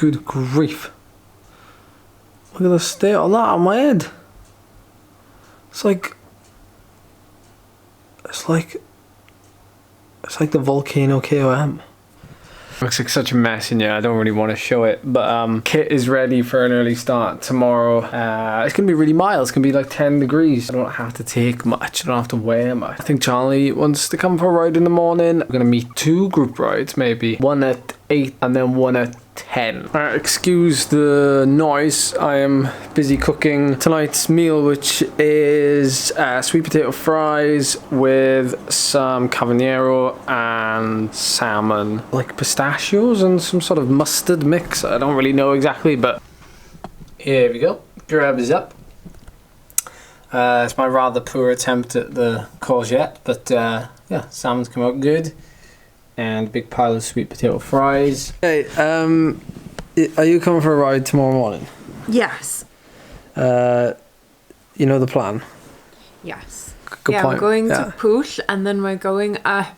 Good grief. Look at the state on that on my head. It's like the volcano KOM. Looks like such a mess in here. I don't really want to show it, but kit is ready for an early start tomorrow. It's gonna be really mild. It's gonna be like 10 degrees. I don't have to take much. I don't have to wear much. I think Charlie wants to come for a ride in the morning. I'm gonna meet 2 group rides, maybe one at 8 and then one at 10. Excuse the noise. I am busy cooking tonight's meal, which is sweet potato fries with some cavanero and salmon, like pistachios and some sort of mustard mix. I don't really know exactly, but here we go. Grab is up. It's my rather poor attempt at the courgette, but yeah, salmon's come out good. And a big pile of sweet potato fries. Hey, are you coming for a ride tomorrow morning? Yes. You know the plan? Yes. Good point. We're going to push and then we're going up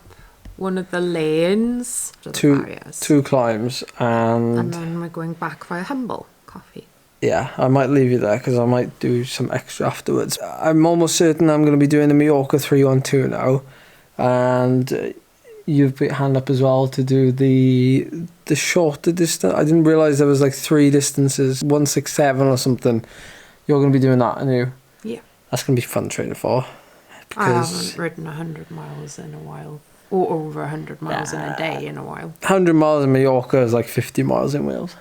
one of the lanes. Two climbs and then we're going back for a humble coffee. Yeah, I might leave you there because I might do some extra afterwards. I'm almost certain I'm going to be doing the Mallorca 312 now, and you've put your hand up as well to do the shorter distance. I didn't realise there was like 3 distances, 167 or something. You're going to be doing that, aren't you? Yeah. That's going to be fun training for. I haven't ridden 100 miles in a while. Or over 100 miles in a day in a while. 100 miles in Mallorca is like 50 miles in Wales.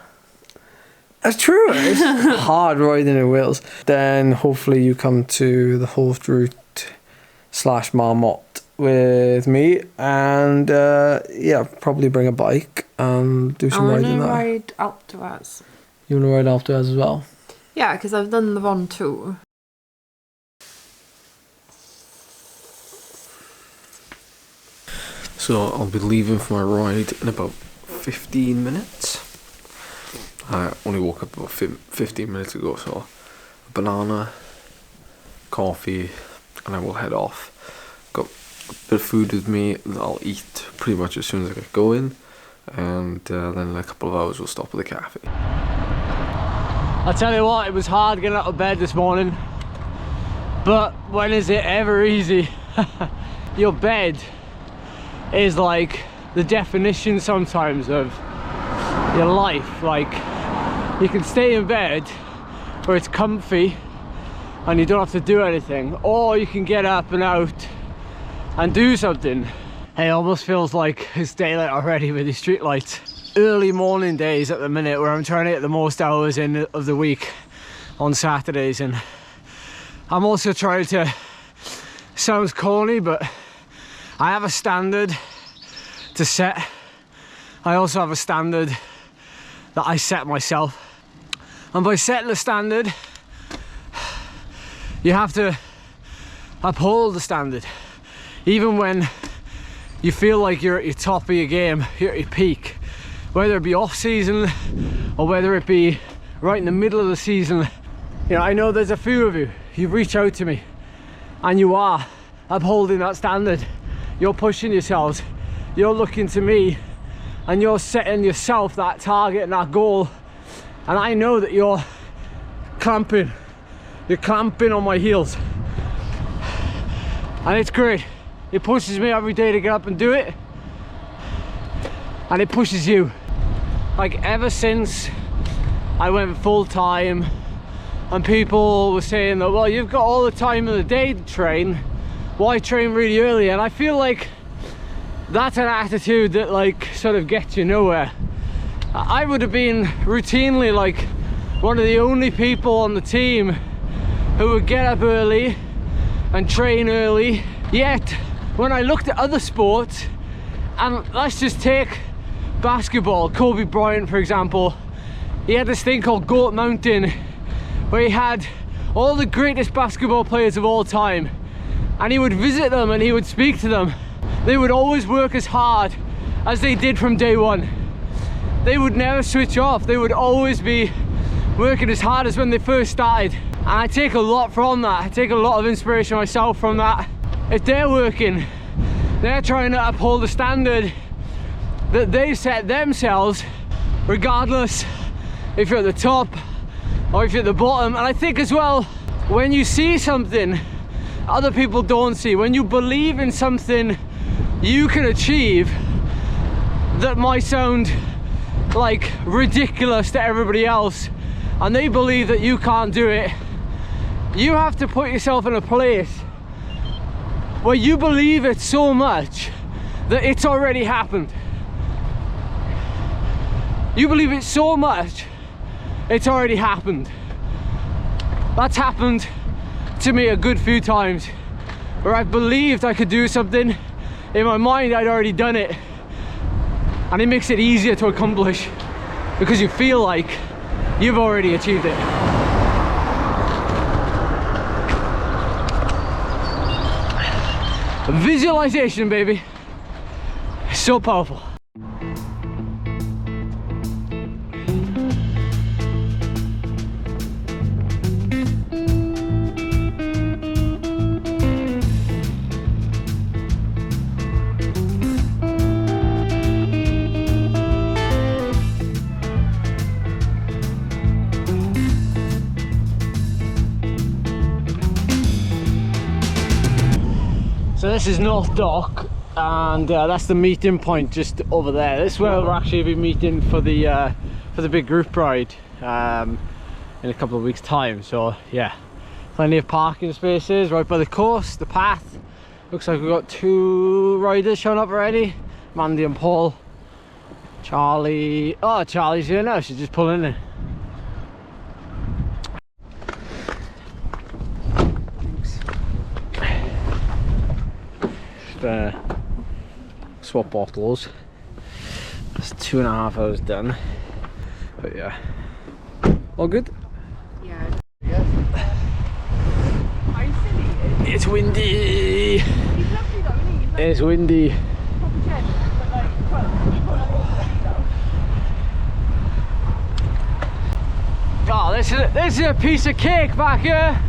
That's true. It's hard riding in Wales. Then hopefully you come to the Holt route / Marmot with me, and yeah, probably bring a bike and do some riding there. I want to ride up to us. You want to ride after us as well? Yeah, because I've done the one too. So I'll be leaving for my ride in about 15 minutes. I only woke up about 15 minutes ago, so a banana, coffee, and I will head off. Got a bit of food with me that I'll eat pretty much as soon as I get going, and then in a couple of hours we'll stop at the cafe. I tell you what, it was hard getting out of bed this morning, but when is it ever easy? Your bed is like the definition sometimes of your life. Like, you can stay in bed where it's comfy and you don't have to do anything, or you can get up and out and do something. It almost feels like it's daylight already with these street lights. Early morning days at the minute where I'm trying to get the most hours in of the week on Saturdays, and I'm also trying to, sounds corny, but I have a standard to set. I also have a standard that I set myself, and by setting the standard you have to uphold the standard even when you feel like you're at your top of your game, you're at your peak, whether it be off season or whether it be right in the middle of the season. You know, I know there's a few of you, you've reached out to me and you are upholding that standard. You're pushing yourselves, you're looking to me, and you're setting yourself that target and that goal, and I know that you're clamping on my heels, and it's great. It pushes me every day to get up and do it, and it pushes you. Like, ever since I went full-time and people were saying that, well, you've got all the time of the day to train, why train really early? And I feel like that's an attitude that like sort of gets you nowhere. I would have been routinely like one of the only people on the team who would get up early and train early. Yet when I looked at other sports, and let's just take basketball, Kobe Bryant for example, he had this thing called Goat Mountain where he had all the greatest basketball players of all time, and he would visit them and he would speak to them. They would always work as hard as they did from day one. They would never switch off. They would always be working as hard as when they first started. And I take a lot from that. I take a lot of inspiration myself from that. If they're working, they're trying to uphold the standard that they've set themselves, regardless if you're at the top or if you're at the bottom. And I think as well, when you see something other people don't see, when you believe in something you can achieve that might sound like ridiculous to everybody else, and they believe that you can't do it, you have to put yourself in a place where you believe it so much that it's already happened. You believe it so much, it's already happened. That's happened to me a good few times, where I believed I could do something. In my mind, I'd already done it. And it makes it easier to accomplish because you feel like you've already achieved it. Visualization, baby. It's so powerful. So this is North Dock, and that's the meeting point just over there. This is where we'll actually be meeting for the big group ride in a couple of weeks' time. So yeah, plenty of parking spaces right by the course, the path. Looks like we've got 2 riders showing up already. Mandy and Paul. Charlie. Oh, Charlie's here now. She's just pulling in. Swap bottles. That's 2.5 hours done. But yeah, all good. Yeah. Yes. It's windy. It's windy. Oh, this is a piece of cake back here.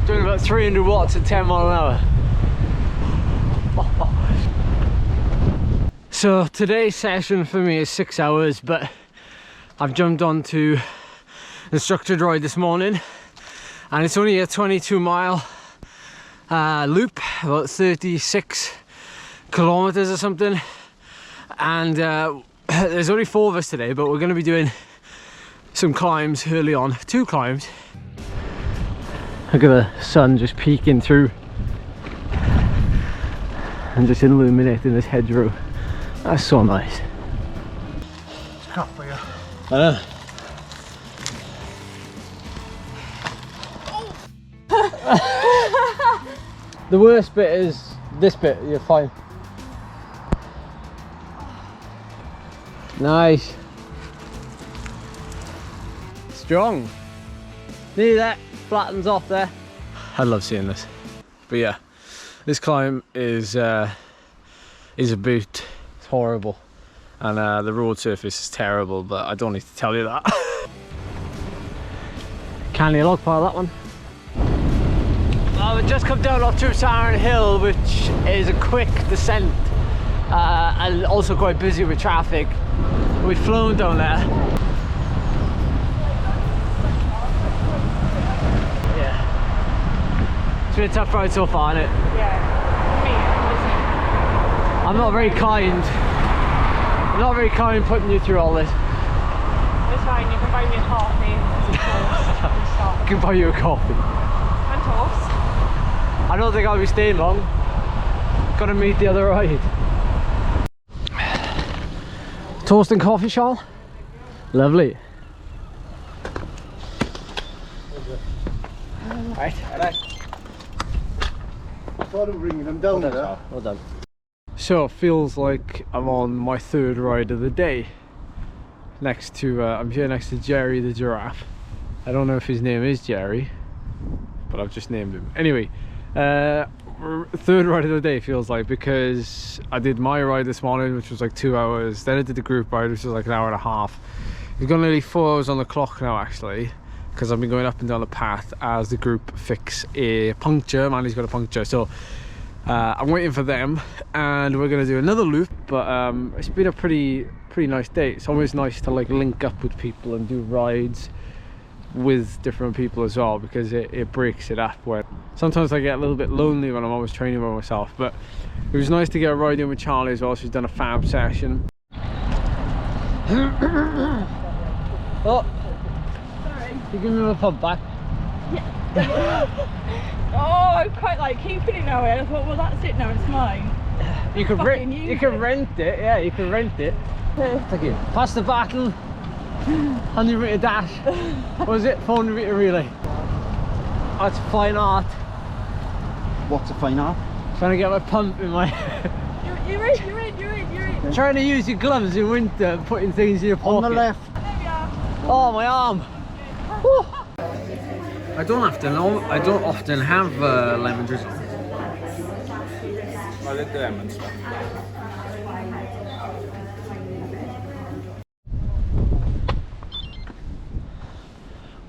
Doing about 300 watts at 10 mile an hour. So today's session for me is 6 hours, but I've jumped onto the structured ride this morning, and it's only a 22 mile loop, about 36 kilometers or something. And there's only 4 of us today, but we're going to be doing some climbs early on, 2 climbs. Look at the sun just peeking through and just illuminating this hedgerow. That's so nice. It's crap for you. I know. The worst bit is this bit. You're fine. Nice. Strong. See that? Flattens off there. I love seeing this. But yeah, this climb is a boot. It's horrible, and the road surface is terrible, but I don't need to tell you that. Canny log pile, that one. Well, we've just come down off True Siren Hill, which is a quick descent and also quite busy with traffic. We've flown down there. It's been a tough ride so far, isn't it? Yeah. I'm not very kind. I'm not very kind putting you through all this. It's fine, you can buy me a coffee. I can buy you a coffee. And toast. I don't think I'll be staying long. Gotta meet the other ride. Toast and coffee, Charles? Lovely. Right. I thought of bringing them down there. Well done. So it feels like I'm on my 3rd ride of the day. Next to, I'm here next to Jerry the giraffe. I don't know if his name is Jerry, but I've just named him. Anyway, 3rd ride of the day feels like, because I did my ride this morning, which was like 2 hours. Then I did the group ride, which was like 1.5 hours. We've got nearly 4 hours on the clock now, actually, because I've been going up and down the path as the group fix a puncture. Mandy's got a puncture, so I'm waiting for them, and we're gonna do another loop. But it's been a pretty nice day. It's always nice to like link up with people and do rides with different people as well, because it breaks it up. Where sometimes I get a little bit lonely when I'm always training by myself, but it was nice to get a ride in with Charlie as well. She's done a fab session. Oh, Sorry. you give me my pump back. Yeah. Oh, I quite like keeping it now. I thought, well, that's it now. It's mine. You can rent it. Yeah, you can rent it. Thank you. Pass the baton. 100 metre dash. What was it? 400 metre relay. That's fine art. What's a fine art? Trying to get my pump in my. You're in. Trying to use your gloves in winter and putting things in your pocket. On the left. Oh, my arm. Woo. I don't often have lemon drizzle. I like the lemon stuff.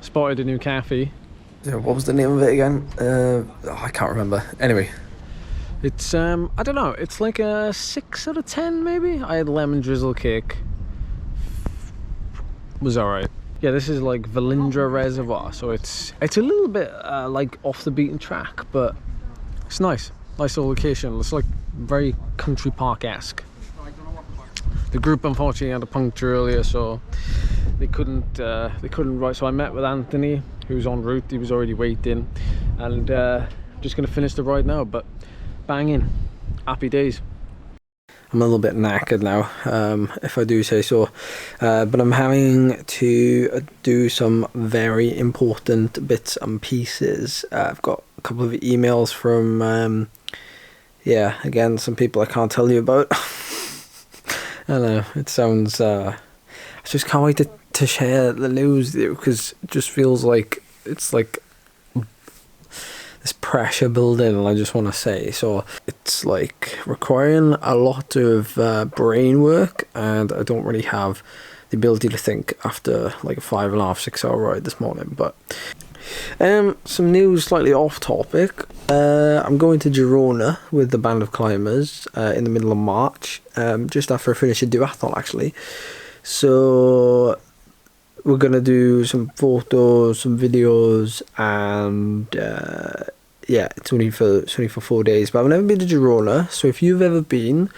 Spotted a new cafe. Yeah, what was the name of it again? I can't remember. Anyway, It's I don't know, it's like a 6 out of 10 maybe. I had lemon drizzle cake. Was alright. Yeah, this is like Valindra Reservoir, so it's a little bit like off the beaten track, but it's nice. Nice little location. It's like very country park-esque. The group unfortunately had a puncture earlier, so they couldn't ride. So I met with Anthony, who was en route. He was already waiting, and just gonna finish the ride now. But banging, happy days. I'm a little bit knackered now, if I do say so, but I'm having to do some very important bits and pieces. I've got a couple of emails from, yeah, again, some people I can't tell you about. I know, it sounds, I just can't wait to share the news with you, because it just feels like it's like this pressure building, and I just want to say, so it's like requiring a lot of brain work, and I don't really have the ability to think after like a 5.5 6 hour ride this morning. But some news slightly off topic. I'm going to Girona with the band of climbers in the middle of March, just after I finish a duathlon actually. So we're gonna do some photos, some videos, and yeah, it's only for 4 days. But I've never been to Girona, so if you've ever been,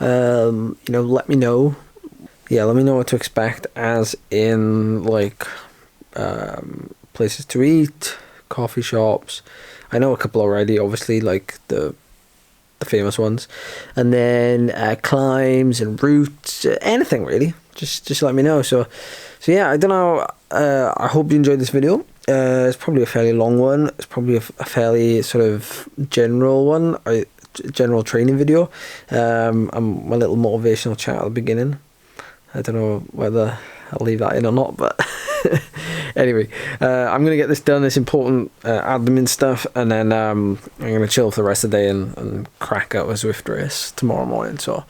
you know, let me know. Yeah, let me know what to expect, as in like places to eat, coffee shops. I know a couple already, obviously, like the famous ones, and then climbs and routes, anything really. Just let me know. So yeah, I don't know. I hope you enjoyed this video. It's probably a fairly long one. It's probably a fairly sort of general one, general training video. And my little motivational chat at the beginning. I don't know whether I'll leave that in or not, but anyway, I'm gonna get this done, this important admin stuff, and then I'm gonna chill for the rest of the day and crack out a Zwift race tomorrow morning. So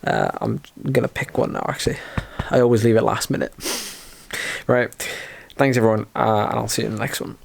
I'm gonna pick one now. Actually, I always leave it last minute. Right, thanks everyone, and I'll see you in the next one.